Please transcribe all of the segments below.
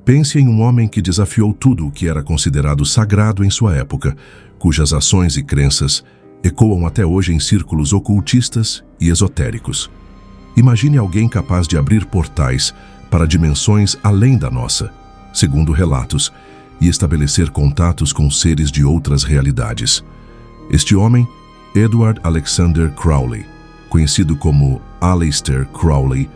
Pense em um homem que desafiou tudo o que era considerado sagrado em sua época, cujas ações e crenças ecoam até hoje em círculos ocultistas e esotéricos. Imagine alguém capaz de abrir portais para dimensões além da nossa, segundo relatos, e estabelecer contatos com seres de outras realidades. Este homem, Edward Alexander Crowley, conhecido como Aleister Crowley,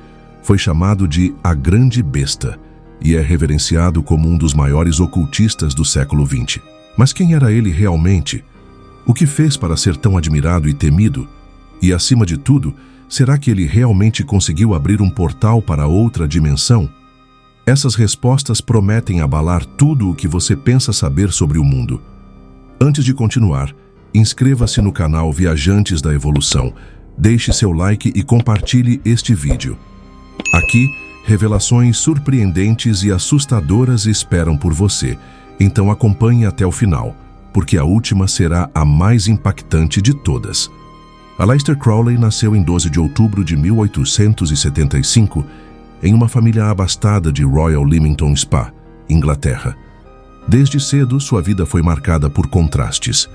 foi chamado de a Grande Besta e é reverenciado como um dos maiores ocultistas do século XX. Mas quem era ele realmente? O que fez para ser tão admirado e temido? E, acima de tudo, será que ele realmente conseguiu abrir um portal para outra dimensão? Essas respostas prometem abalar tudo o que você pensa saber sobre o mundo. Antes de continuar, inscreva-se no canal Viajantes da Evolução, deixe seu like e compartilhe este vídeo. Aqui, revelações surpreendentes e assustadoras esperam por você, então acompanhe até o final, porque a última será a mais impactante de todas. Aleister Crowley nasceu em 12 de outubro de 1875 em uma família abastada de Royal Leamington Spa, Inglaterra. Desde cedo, sua vida foi marcada por contrastes.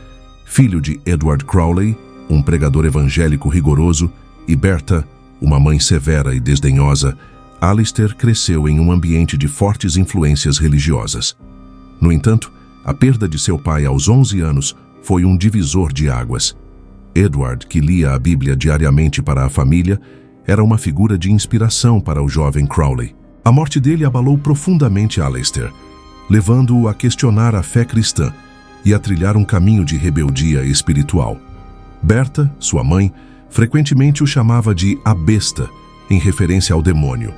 Filho de Edward Crowley, um pregador evangélico rigoroso, e Bertha, uma mãe severa e desdenhosa, Aleister cresceu em um ambiente de fortes influências religiosas. No entanto, a perda de seu pai aos 11 anos foi um divisor de águas. Edward, que lia a Bíblia diariamente para a família, era uma figura de inspiração para o jovem Crowley. A morte dele abalou profundamente Aleister, levando-o a questionar a fé cristã e a trilhar um caminho de rebeldia espiritual. Bertha, sua mãe, frequentemente o chamava de a Besta, em referência ao demônio.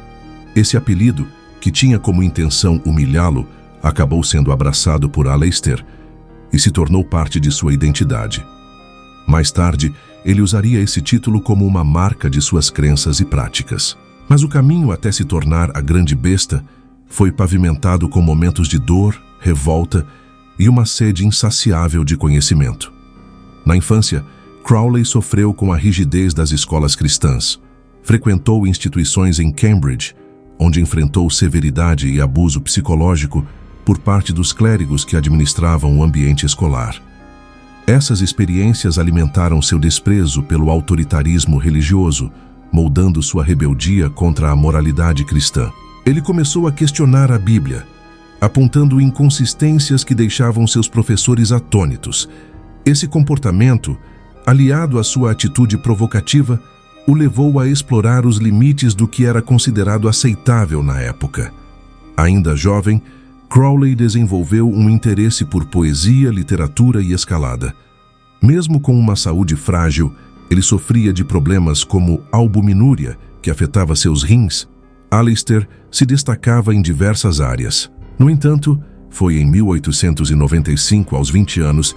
Esse apelido, que tinha como intenção humilhá-lo, acabou sendo abraçado por Aleister e se tornou parte de sua identidade. Mais tarde, ele usaria esse título como uma marca de suas crenças e práticas. Mas o caminho até se tornar a Grande Besta foi pavimentado com momentos de dor, revolta e uma sede insaciável de conhecimento. Na infância, Crowley sofreu com a rigidez das escolas cristãs. Frequentou instituições em Cambridge, onde enfrentou severidade e abuso psicológico por parte dos clérigos que administravam o ambiente escolar. Essas experiências alimentaram seu desprezo pelo autoritarismo religioso, moldando sua rebeldia contra a moralidade cristã. Ele começou a questionar a Bíblia, apontando inconsistências que deixavam seus professores atônitos. Esse comportamento, aliado à sua atitude provocativa, o levou a explorar os limites do que era considerado aceitável na época. Ainda jovem, Crowley desenvolveu um interesse por poesia, literatura e escalada. Mesmo com uma saúde frágil, ele sofria de problemas como albuminúria, que afetava seus rins. Aleister se destacava em diversas áreas. No entanto, foi em 1895, aos 20 anos,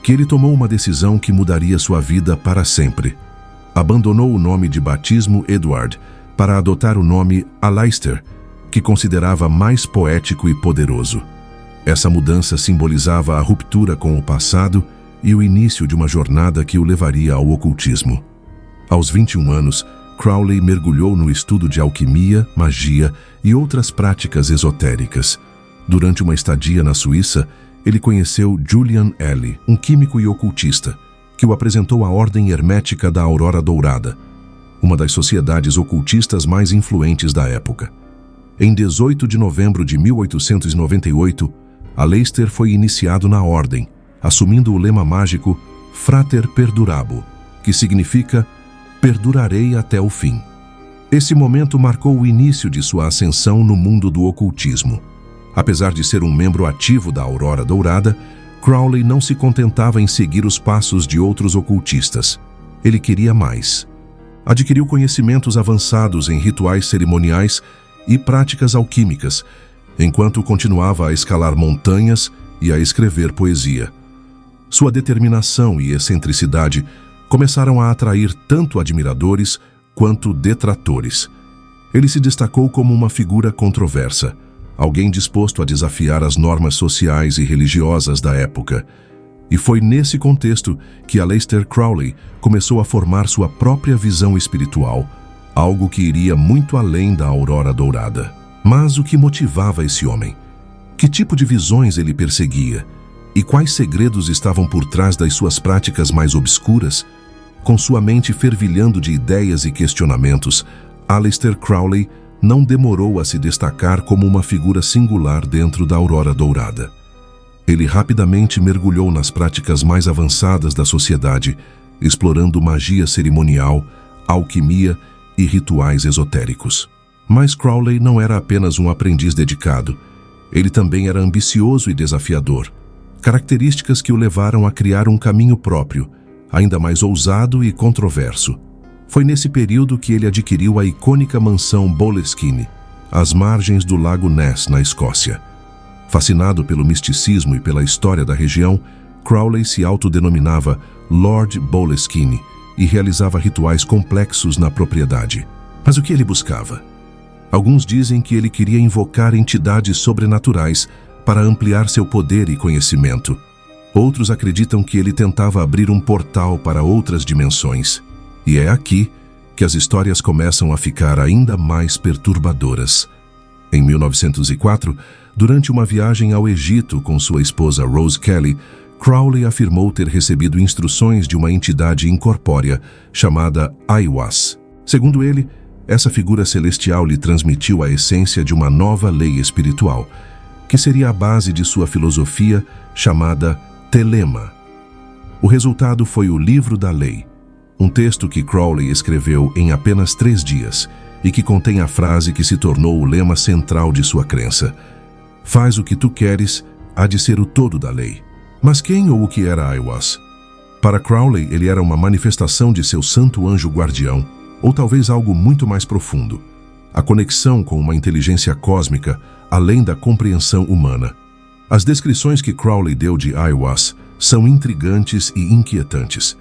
que ele tomou uma decisão que mudaria sua vida para sempre. Abandonou o nome de batismo Edward para adotar o nome Aleister, que considerava mais poético e poderoso. Essa mudança simbolizava a ruptura com o passado e o início de uma jornada que o levaria ao ocultismo. Aos 21 anos, Crowley mergulhou no estudo de alquimia, magia e outras práticas esotéricas. Durante uma estadia na Suíça, ele conheceu Julian Earle, um químico e ocultista, que o apresentou à Ordem Hermética da Aurora Dourada, uma das sociedades ocultistas mais influentes da época. Em 18 de novembro de 1898, Aleister foi iniciado na ordem, assumindo o lema mágico Frater Perdurabo, que significa Perdurarei até o fim. Esse momento marcou o início de sua ascensão no mundo do ocultismo. Apesar de ser um membro ativo da Aurora Dourada, Crowley não se contentava em seguir os passos de outros ocultistas. Ele queria mais. Adquiriu conhecimentos avançados em rituais cerimoniais e práticas alquímicas, enquanto continuava a escalar montanhas e a escrever poesia. Sua determinação e excentricidade começaram a atrair tanto admiradores quanto detratores. Ele se destacou como uma figura controversa, alguém disposto a desafiar as normas sociais e religiosas da época. E foi nesse contexto que Aleister Crowley começou a formar sua própria visão espiritual, algo que iria muito além da Aurora Dourada. Mas o que motivava esse homem? Que tipo de visões ele perseguia? E quais segredos estavam por trás das suas práticas mais obscuras? Com sua mente fervilhando de ideias e questionamentos, Aleister Crowley não demorou a se destacar como uma figura singular dentro da Aurora Dourada. Ele rapidamente mergulhou nas práticas mais avançadas da sociedade, explorando magia cerimonial, alquimia e rituais esotéricos. Mas Crowley não era apenas um aprendiz dedicado. Ele também era ambicioso e desafiador, características que o levaram a criar um caminho próprio, ainda mais ousado e controverso. Foi nesse período que ele adquiriu a icônica mansão Boleskine, às margens do Lago Ness, na Escócia. Fascinado pelo misticismo e pela história da região, Crowley se autodenominava Lord Boleskine e realizava rituais complexos na propriedade. Mas o que ele buscava? Alguns dizem que ele queria invocar entidades sobrenaturais para ampliar seu poder e conhecimento. Outros acreditam que ele tentava abrir um portal para outras dimensões. E é aqui que as histórias começam a ficar ainda mais perturbadoras. Em 1904, durante uma viagem ao Egito com sua esposa Rose Kelly, Crowley afirmou ter recebido instruções de uma entidade incorpórea chamada Aiwass. Segundo ele, essa figura celestial lhe transmitiu a essência de uma nova lei espiritual, que seria a base de sua filosofia chamada Telema. O resultado foi o Livro da Lei, um texto que Crowley escreveu em apenas 3 dias e que contém a frase que se tornou o lema central de sua crença: "Faz o que tu queres, há de ser o todo da lei." Mas quem ou o que era Aiwass? Para Crowley, ele era uma manifestação de seu santo anjo guardião, ou talvez algo muito mais profundo, a conexão com uma inteligência cósmica além da compreensão humana. As descrições que Crowley deu de Aiwass são intrigantes e inquietantes.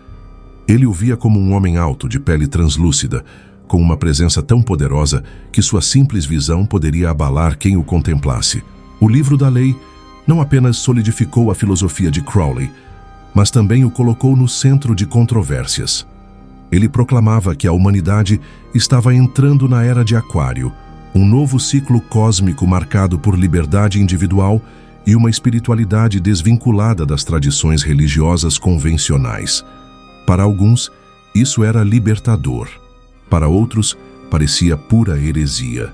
Ele o via como um homem alto, de pele translúcida, com uma presença tão poderosa que sua simples visão poderia abalar quem o contemplasse. O Livro da Lei não apenas solidificou a filosofia de Crowley, mas também o colocou no centro de controvérsias. Ele proclamava que a humanidade estava entrando na Era de Aquário, um novo ciclo cósmico marcado por liberdade individual e uma espiritualidade desvinculada das tradições religiosas convencionais. Para alguns, isso era libertador. Para outros, parecia pura heresia.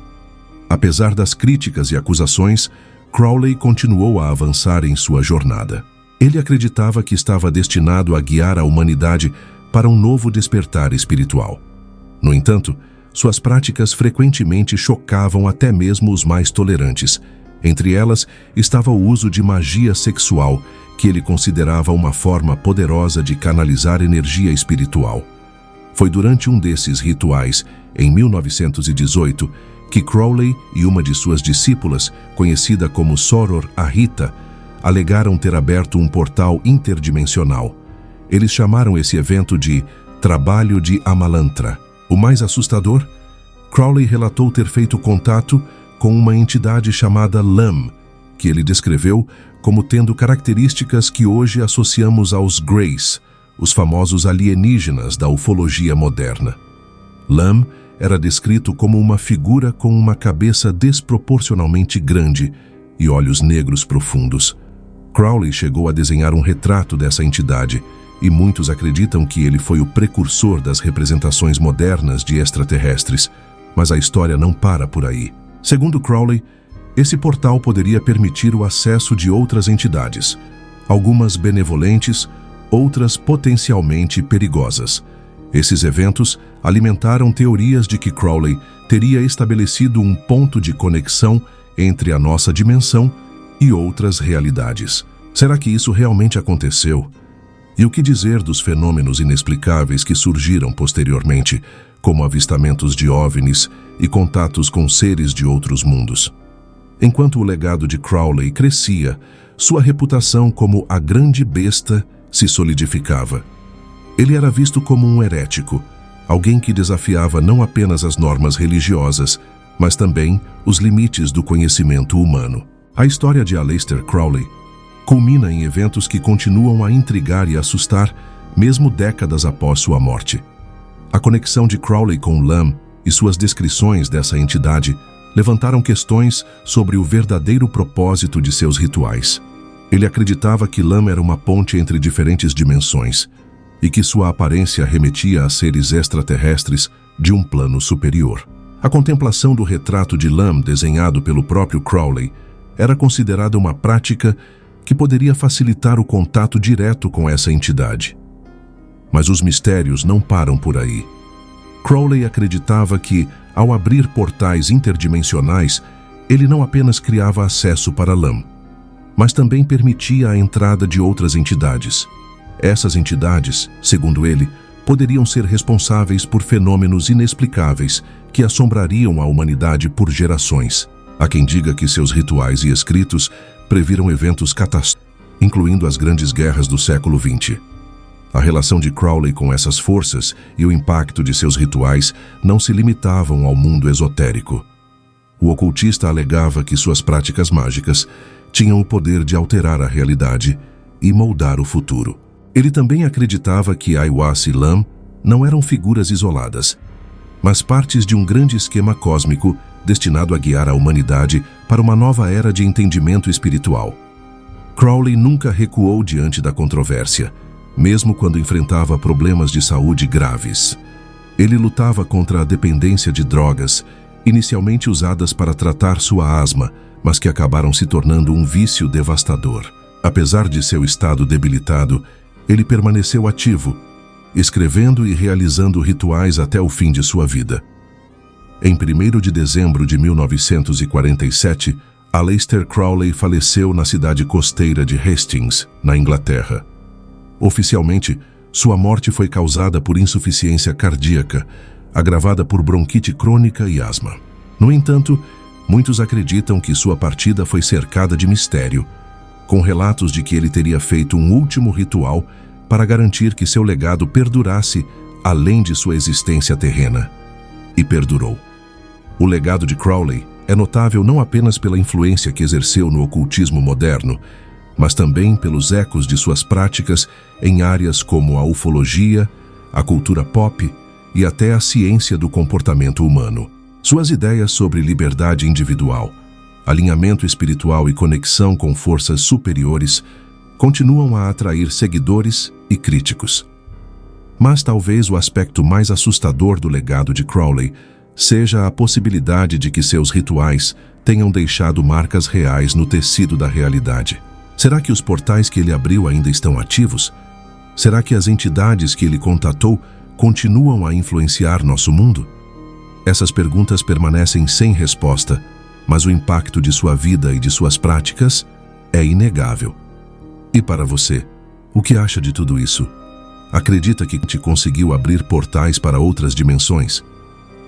Apesar das críticas e acusações, Crowley continuou a avançar em sua jornada. Ele acreditava que estava destinado a guiar a humanidade para um novo despertar espiritual. No entanto, suas práticas frequentemente chocavam até mesmo os mais tolerantes. Entre elas estava o uso de magia sexual, que ele considerava uma forma poderosa de canalizar energia espiritual. Foi durante um desses rituais, em 1918, que Crowley e uma de suas discípulas, conhecida como Soror Ahita, alegaram ter aberto um portal interdimensional. Eles chamaram esse evento de Trabalho de Amalantra. O mais assustador, Crowley relatou ter feito contato com uma entidade chamada Lam, que ele descreveu como tendo características que hoje associamos aos Greys, os famosos alienígenas da ufologia moderna. Lam era descrito como uma figura com uma cabeça desproporcionalmente grande e olhos negros profundos. Crowley chegou a desenhar um retrato dessa entidade, e muitos acreditam que ele foi o precursor das representações modernas de extraterrestres, mas a história não para por aí. Segundo Crowley, esse portal poderia permitir o acesso de outras entidades, algumas benevolentes, outras potencialmente perigosas. Esses eventos alimentaram teorias de que Crowley teria estabelecido um ponto de conexão entre a nossa dimensão e outras realidades. Será que isso realmente aconteceu? E o que dizer dos fenômenos inexplicáveis que surgiram posteriormente, como avistamentos de OVNIs e contatos com seres de outros mundos? Enquanto o legado de Crowley crescia, sua reputação como a grande besta se solidificava. Ele era visto como um herético, alguém que desafiava não apenas as normas religiosas, mas também os limites do conhecimento humano. A história de Aleister Crowley culmina em eventos que continuam a intrigar e assustar, mesmo décadas após sua morte. A conexão de Crowley com Lam e suas descrições dessa entidade levantaram questões sobre o verdadeiro propósito de seus rituais. Ele acreditava que Lam era uma ponte entre diferentes dimensões e que sua aparência remetia a seres extraterrestres de um plano superior. A contemplação do retrato de Lam desenhado pelo próprio Crowley era considerada uma prática que poderia facilitar o contato direto com essa entidade. Mas os mistérios não param por aí. Crowley acreditava que, ao abrir portais interdimensionais, ele não apenas criava acesso para Lam, mas também permitia a entrada de outras entidades. Essas entidades, segundo ele, poderiam ser responsáveis por fenômenos inexplicáveis que assombrariam a humanidade por gerações. Há quem diga que seus rituais e escritos previram eventos catastróficos, incluindo as grandes guerras do século XX. A relação de Crowley com essas forças e o impacto de seus rituais não se limitavam ao mundo esotérico. O ocultista alegava que suas práticas mágicas tinham o poder de alterar a realidade e moldar o futuro. Ele também acreditava que Aiwass e Lam não eram figuras isoladas, mas partes de um grande esquema cósmico destinado a guiar a humanidade para uma nova era de entendimento espiritual. Crowley nunca recuou diante da controvérsia, mesmo quando enfrentava problemas de saúde graves. Ele lutava contra a dependência de drogas, inicialmente usadas para tratar sua asma, mas que acabaram se tornando um vício devastador. Apesar de seu estado debilitado, ele permaneceu ativo, escrevendo e realizando rituais até o fim de sua vida. Em 1º de dezembro de 1947, Aleister Crowley faleceu na cidade costeira de Hastings, na Inglaterra. Oficialmente, sua morte foi causada por insuficiência cardíaca, agravada por bronquite crônica e asma. No entanto, muitos acreditam que sua partida foi cercada de mistério, com relatos de que ele teria feito um último ritual para garantir que seu legado perdurasse além de sua existência terrena. E perdurou. O legado de Crowley é notável não apenas pela influência que exerceu no ocultismo moderno, mas também pelos ecos de suas práticas em áreas como a ufologia, a cultura pop e até a ciência do comportamento humano. Suas ideias sobre liberdade individual, alinhamento espiritual e conexão com forças superiores continuam a atrair seguidores e críticos. Mas talvez o aspecto mais assustador do legado de Crowley seja a possibilidade de que seus rituais tenham deixado marcas reais no tecido da realidade. Será que os portais que ele abriu ainda estão ativos? Será que as entidades que ele contatou continuam a influenciar nosso mundo? Essas perguntas permanecem sem resposta, mas o impacto de sua vida e de suas práticas é inegável. E para você, o que acha de tudo isso? Acredita que te conseguiu abrir portais para outras dimensões?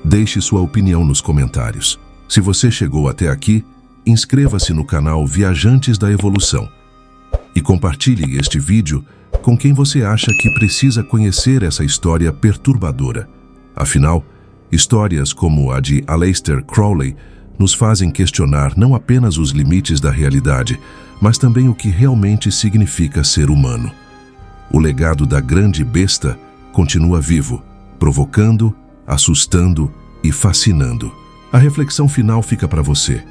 Deixe sua opinião nos comentários. Se você chegou até aqui, inscreva-se no canal Viajantes da Evolução e compartilhe este vídeo com quem você acha que precisa conhecer essa história perturbadora. Afinal, histórias como a de Aleister Crowley nos fazem questionar não apenas os limites da realidade, mas também o que realmente significa ser humano. O legado da grande besta continua vivo, provocando, assustando e fascinando. A reflexão final fica para você.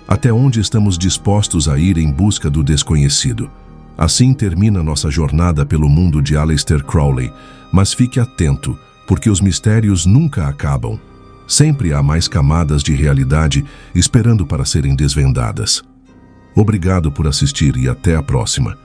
Até onde estamos dispostos a ir em busca do desconhecido? Assim termina nossa jornada pelo mundo de Aleister Crowley, mas fique atento, porque os mistérios nunca acabam. Sempre há mais camadas de realidade esperando para serem desvendadas. Obrigado por assistir e até a próxima.